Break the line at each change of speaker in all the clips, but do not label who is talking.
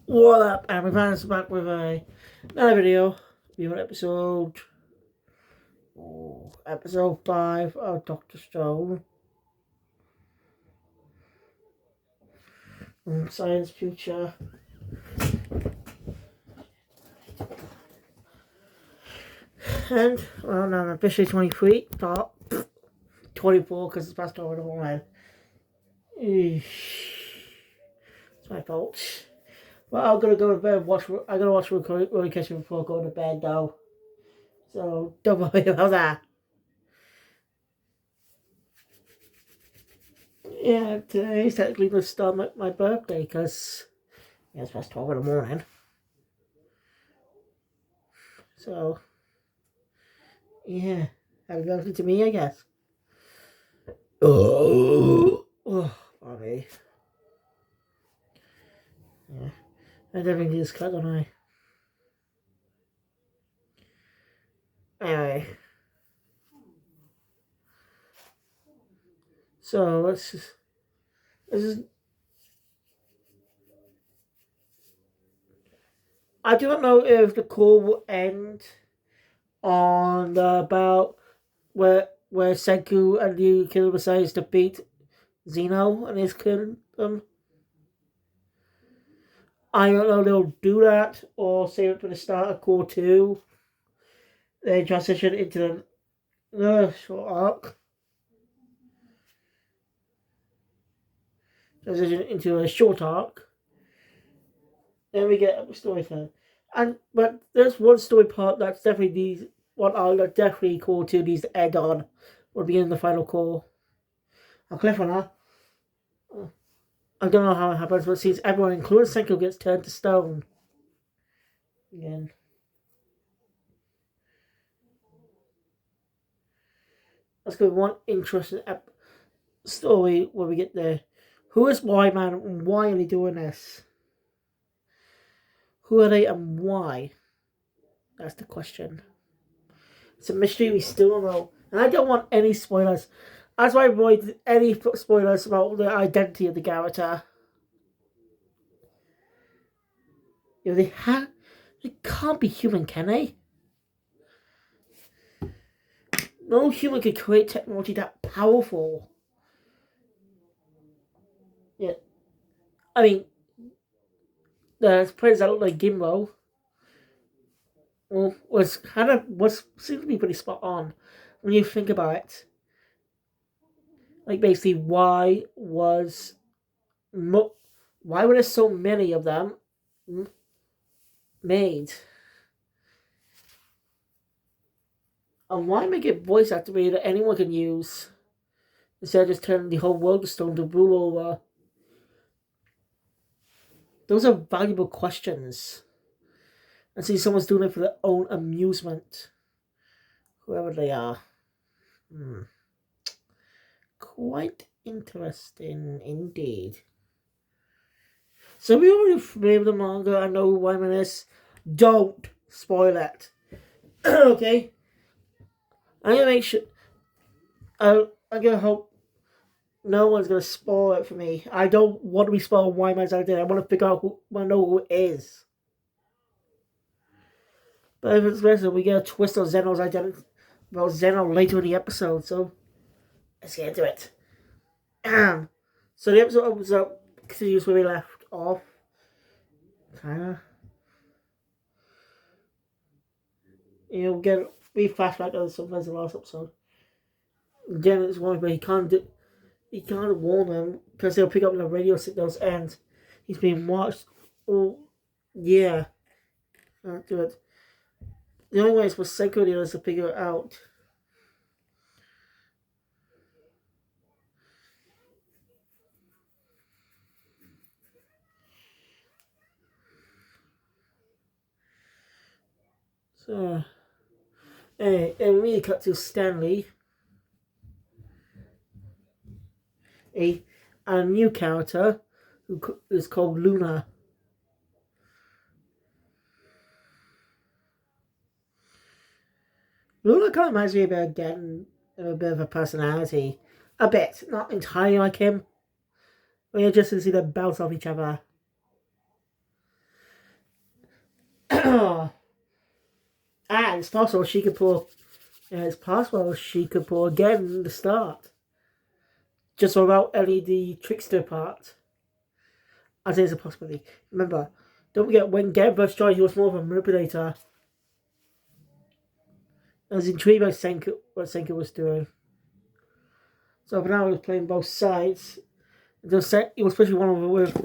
What up? And we're back with another video. We have episode 5 of Doctor Stone. Science Future. And, well, now I'm officially 23. Stop. 24 because it's past over the whole head. It's my fault. Well, I'm gonna go to bed and I'm gonna watch Roller Kitchen before going to bed though. So, don't worry about that. Yeah, today's technically the start of my birthday because it's past 12 in the morning. So, yeah, happy birthday to me, I guess. Oh, sorry. Yeah, I definitely need this cut, don't I? Anyway, so let's just. I do not know if the call will end on the about where Senku and the killer decides to beat Zeno and his kingdom. I don't know if they'll do that or save it for the start of Core 2. Then transition into the short arc. Transition into a short arc. Then we get a story time. But there's one story part that's definitely these one arc that definitely Core 2 needs to end on. Will be in the final core. I'll click on that. I don't know how it happens, but it seems everyone, including Senku, gets turned to stone. Again. Let's go one interesting story where we get there. Who is Y-Man and why are they doing this? Who are they and why? That's the question. It's a mystery we still don't know. And I don't want any spoilers. That's why I avoid any spoilers about the identity of the character. You know, they can't be human, can they? No human could create technology that powerful. Yeah. I mean, the players that look like Gimbo was seemed to be pretty spot on when you think about it. Like basically, why were there so many of them made? And why make it voice activated that anyone can use instead of just turning the whole world to stone to rule over? Those are valuable questions. And see, someone's doing it for their own amusement. Whoever they are. Quite interesting indeed. So we already familiar with the manga. I know who Wyman is. Don't spoil it. Okay? I'm gonna make sure. I'm gonna hope no one's gonna spoil it for me. I don't want to be spoiled Wyman's identity. I want to figure out who. I want to know who it is. But if it's better, we get a twist of Zeno's identity about Zeno later in the episode. So let's get into it. So the episode opens up, continues where we left off. Kinda. We flashback to sometimes the last episode. Again, it's one where he can't warn them because they'll pick up the radio signals and he's being watched. Oh, yeah. Can't do it. The only way is for Seiko the others to figure it out. So, and we cut to Stanley, a new character who is called Luna. Luna kind of reminds me about getting a bit of a personality. A bit, not entirely like him. But you just to see them bounce off each other. And it's possible she could pull. Again in the start, just without any of the trickster part. I say it's a possibility. Remember, don't forget when Garen first joined, he was more of a manipulator. I was intrigued by what Senku was doing. So for now, he was playing both sides. He was especially one of them with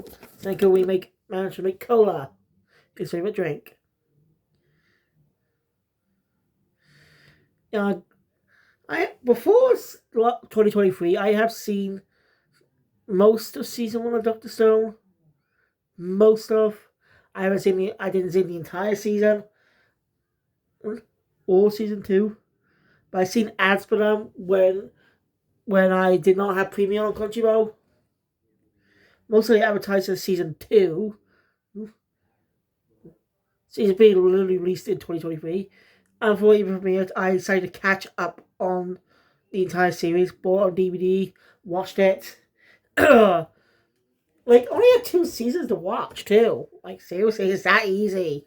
Senku. Managed to make cola his favorite drink. Before 2023, I have seen most of season 1 of Doctor Stone. I didn't see the entire season or season 2, but I've seen ads for them when I did not have premium on Crunchyroll. Mostly advertised as season 2. Season 3 literally released in 2023. And for it premiered, I decided to catch up on the entire series, bought on DVD, watched it. Only had 2 seasons to watch, too. Seriously, it's that easy.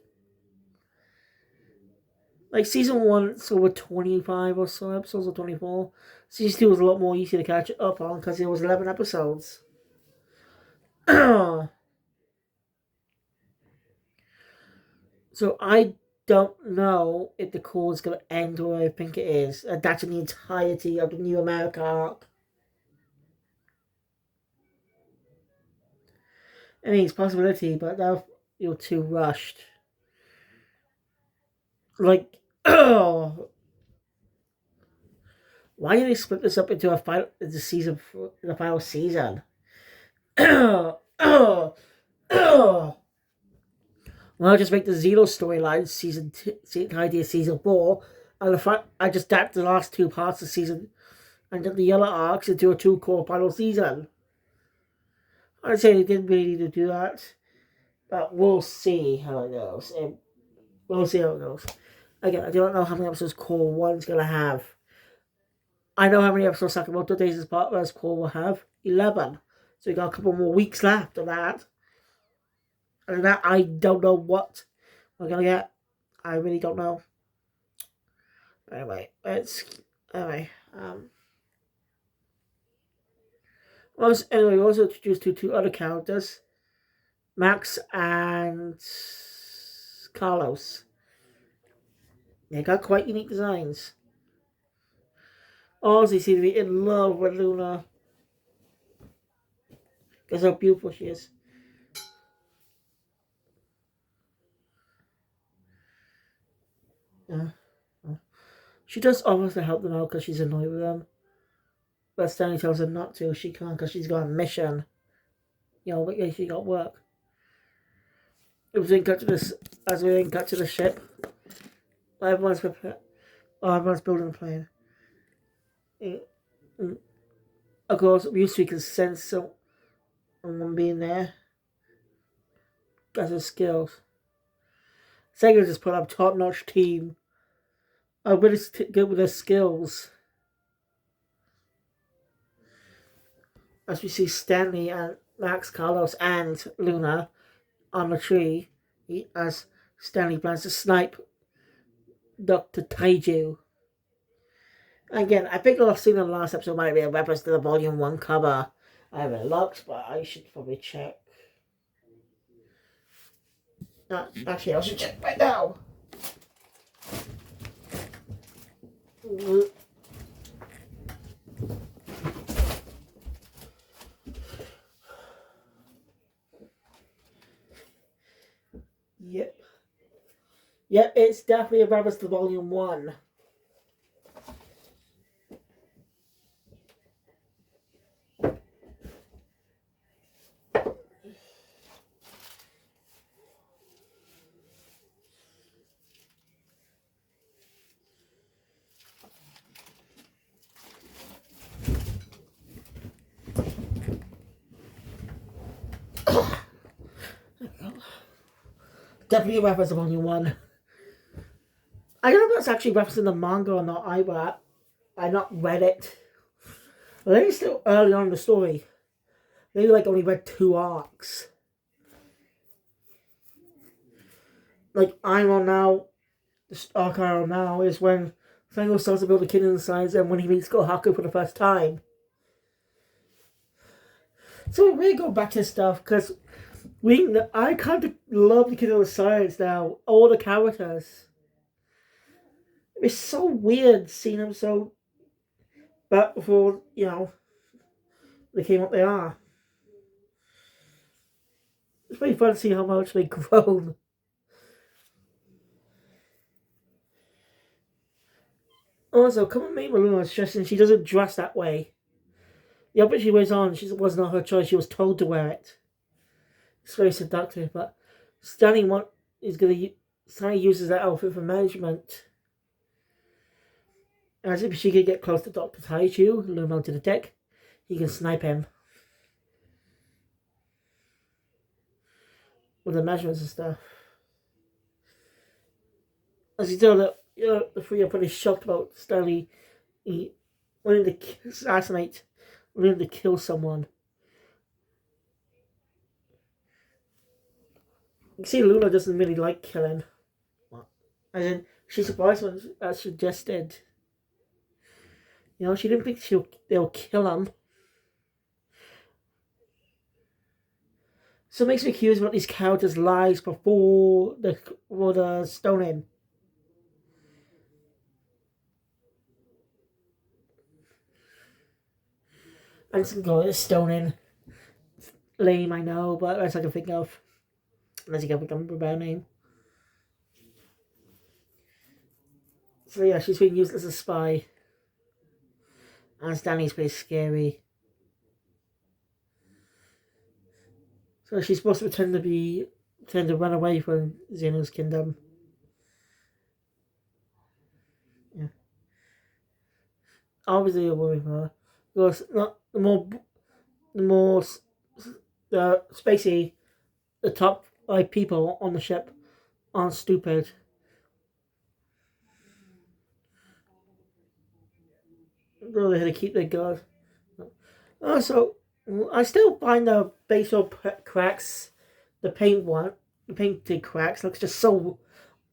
Season 1, it's over 25 or so episodes, or 24. Season 2 was a lot more easy to catch up on because it was 11 episodes. So I don't know if the core is going to end where I think it is. That's in the entirety of the New America arc. I mean, it's a possibility, but now you're too rushed. Why did they split this up into the final season? Well, I'll just make the Zeno storyline season 4, and I just adapt the last 2 parts of season and then the yellow arcs into a 2-core final season. I'd say they didn't really need to do that, but we'll see how it goes. Again, I don't know how many episodes Core 1's going to have. I know how many episodes Sakamoto Days' Partners Core will have. 11. So we got a couple more weeks left of that. And that, I don't know what we're going to get. I really don't know. Anyway, we also introduced 2 other characters, Max and Carlos. They got quite unique designs. Ozzy seems to be in love with Luna because how beautiful she is. She does offers to help them out because she's annoyed with them. But Stanley tells her not to. She can't because she's got a mission. But yeah, she got work. As we cut to the ship, everyone's prepared. Everyone's building a plane. Of course, Ryusui can sense someone being there. That's his skills. Sega just put up a top-notch team. I'm really good with their skills. As we see Stanley and Max, Carlos, and Luna on the tree, as Stanley plans to snipe Dr. Taiju. Again, I think the last scene in the last episode might be a reference to the Volume 1 cover. I haven't looked, but I should probably check. Actually, I should check right now. Yep, it's definitely a reference to Volume 1. Definitely a reference to Volume 1. I don't know if that's actually referencing the manga or not either. I've not read it. I think it's still early on in the story. Maybe only read 2 arcs. like I'm on now, the arc I'm on now is when Fango starts to build a kid inside and when he meets Gohaku for the first time. So we really go back to stuff because I kind of love the kid of science now. All the characters. It's so weird seeing them so back before they came what they are. It's really fun to see how much they've grown. Also, come on, me, Maluma is stressing she doesn't dress that way. The outfit she wears on, it was not her choice. She was told to wear it. It's very seductive, but Stanley uses that outfit for management. As if she could get close to Dr. Taiju, lure him onto the deck, he can snipe him with the measurements and stuff. As you tell that the three are pretty shocked about Stanley wanting to assassinate, wanting to kill someone. You see, Luna doesn't really like killing. As in, she's surprised when that's suggested. She didn't think they'll kill him. So it makes me curious about these characters' lives before the stoning. I just go to stoning. Lame, I know, but that's all I can think of. Unless you can become a bad name. So yeah, she's being used as a spy. And Stanley's pretty scary. So she's supposed to pretend to run away from Xeno's kingdom. Yeah. Obviously, a worry for her. Because not the more spacey, the top people on the ship aren't stupid. Really had to keep their guard. Also, I still find the basal cracks, the painted cracks, looks just so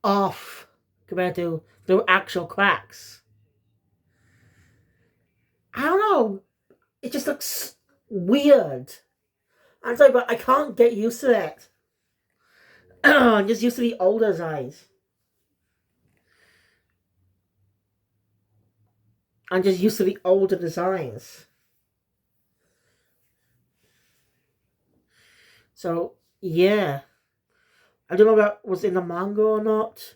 off compared to the actual cracks. I don't know. It just looks weird. I'm sorry, but I can't get used to it. I'm just used to the older designs. I'm just used to the older designs. So, yeah. I don't know about what's in the manga or not.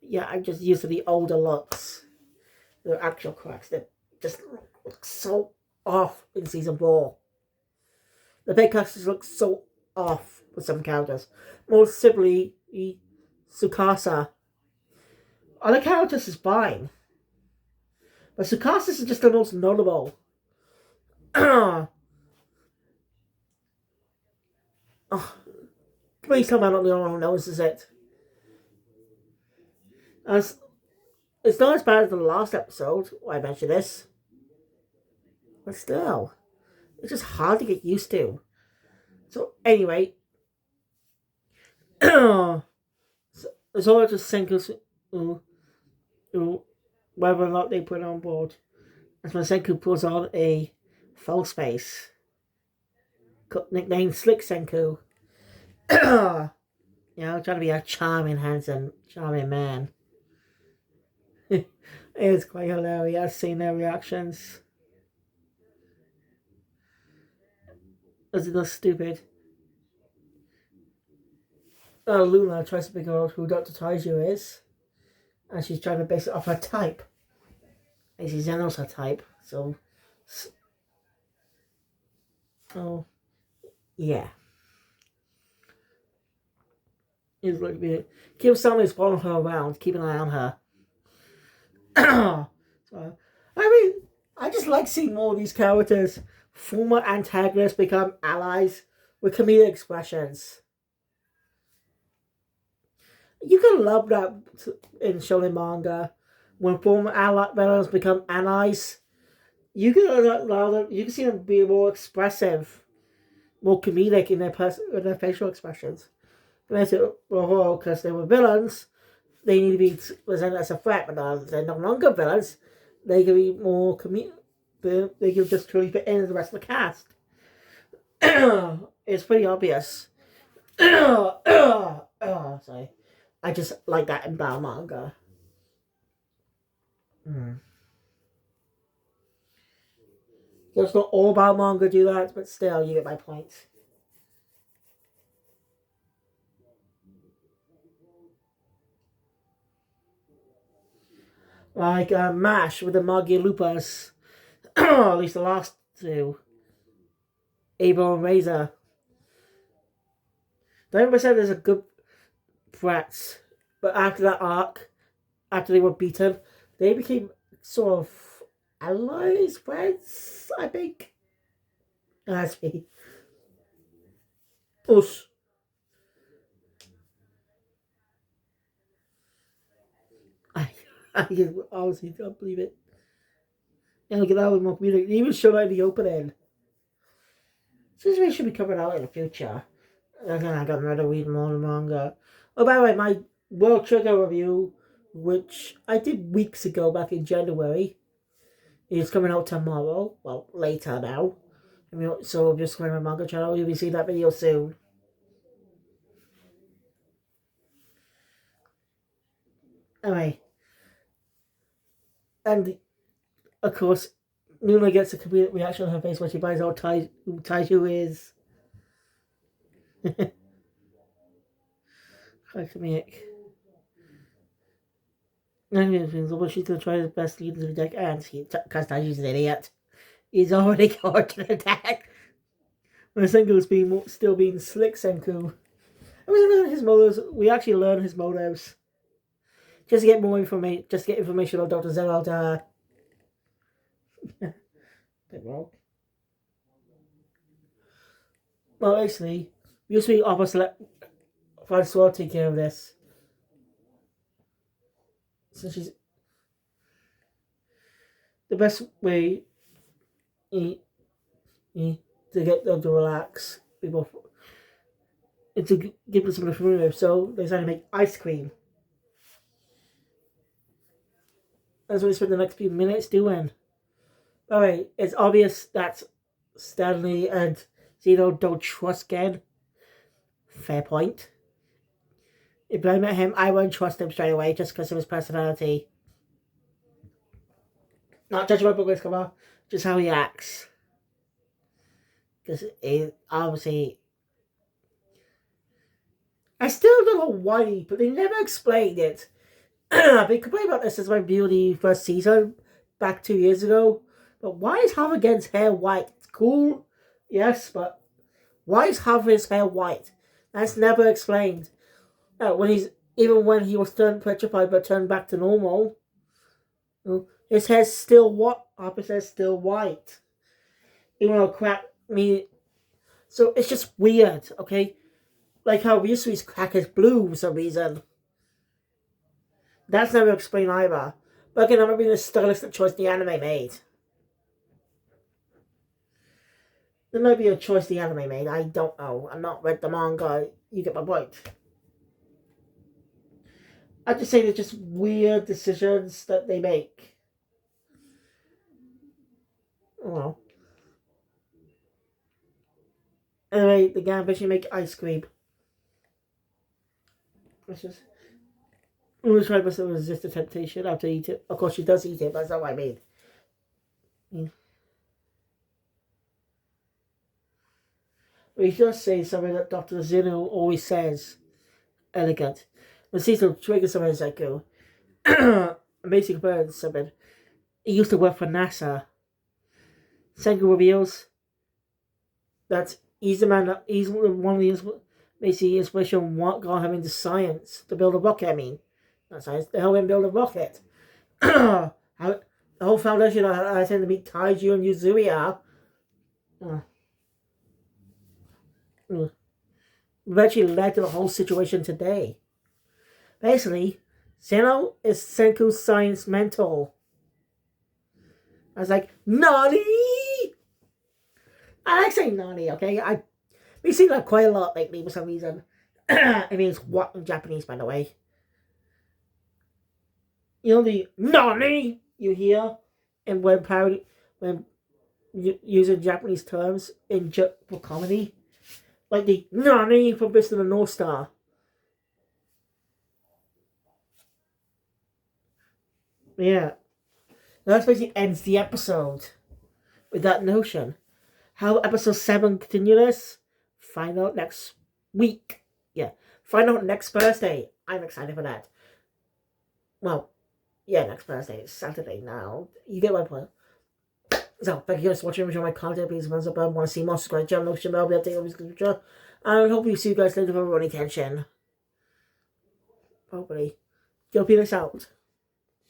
Yeah, I'm just used to the older looks. The actual cracks that just look so off in season 4. The big characters look so off with some characters. Most simply, Tsukasa. Other characters is fine. But Tsukasa is just the most notable. Oh, please tell me I'm not the only one who notices it. It's not as bad as the last episode where I mentioned this. But still, it's just hard to get used to. So anyway, it's all just Senku's whether or not they put it on board. That's when Senku puts on a false face, nicknamed Slick Senku. Trying to be a charming, handsome, charming man. It's quite hilarious seeing their reactions. As it looks stupid. Luna tries to figure out who Dr. Taiju is. And she's trying to base it off her type. And she's Zeno's her type, so... Oh. Yeah. It's like Kiyosami is following her around, keeping an eye on her. So, I just like seeing more of these characters, former antagonists, become allies with comedic expressions. You can love that in shonen manga when former villains become allies. You can see them be more expressive, more comedic in their facial expressions. because they were villains, they need to be presented as a threat, but now they're no longer villains. They can be more they can just truly fit in the rest of the cast. It's pretty obvious. Sorry. I just like that in Bao manga. Just not all Bao manga do that, but still, you get my point. Like MASH with the Magilupas. At least the last two. Abel and Razor. The 90% is a good threats, but after that arc, after they were beaten, they became sort of allies, friends, I think. That's me. Us. I, I honestly don't believe it. And look at that with more community. They even showed out in the opening. So this should be coming out in the future. Again, I got another read more manga. Oh, by the way, my World Trigger review, which I did weeks ago back in January, is coming out tomorrow. Well, later now. I mean, so just going to my manga channel. You'll be seeing that video soon. Anyway, and of course, Nuna gets a complete reaction on her face when she finds out who Taiju is. Comedic. But she's going to try her best to lead into the deck, and because Taiju's an idiot, he's already going to the deck. When Senku's still being slick Senku. We actually learn his motives. Just to get more information, just get information on Dr. Zeralda. Well, actually, usually opposite let Francois take care of this. So she's the best way to get them to relax people and to give them some food. So they decided to make ice cream. That's what we spent the next few minutes doing. Alright, it's obvious that Stanley and Zeno don't trust Gen. Fair point. If I met him, I wouldn't trust him straight away just because of his personality. Not judging my book this cover, just how he acts. Because obviously, I still don't know why, but they never explained it. I've been complaining about this since my review of the first season back 2 years ago. But why is Harvigan's hair white? It's cool, yes, but why is Harvigan's hair white? That's never explained. When he was turned petrified but turned back to normal, his hair's still what? Harvigan's hair's still white. Even though so it's just weird, okay? Like how Ryusui's crack is blue for some reason. That's never explained either. But again, I'm not being a stylistic choice the anime made. There might be a choice the anime made. I don't know. I'm not read the manga. You get my point. I just say they're just weird decisions that they make. Oh well. Anyway, the gang eventually make ice cream. Let's just. I'm going to try to resist the temptation after eat it. Of course, she does eat it, but that's not what I mean. But he does say something that Dr. Zeno always says. Elegant. When Cecil triggers something as I go. Amazing bird something. He used to work for NASA. Senku reveals that he's the man that he's one of the basically inspiration what got him into science to build a rocket. I mean, not science to help him build a rocket. The whole foundation I tend to meet Taiju and Yuzuya. Eventually led to the whole situation today. Basically, Zeno is Senku's science mentor. I was like, Nani! I like saying Nani, okay? I've been saying that quite a lot lately for some reason. It means what in Japanese, by the way. You know the "nani" you hear, and when using Japanese terms for comedy, like the "nani" from Beast of the North Star. Yeah, that basically ends the episode with that notion. How episode 7 continues? Find out next week. Yeah, find out next Thursday. I'm excited for that. Well, yeah, next Thursday. It's Saturday now. You get my point. So, thank you guys for watching. Enjoy my content. Please thumbs up. Want to see more? Subscribe. Channel, notification bell. Be updated on this future. And I hope you see you guys later for Ronnie Kenshin. Hopefully. Yo, peace out.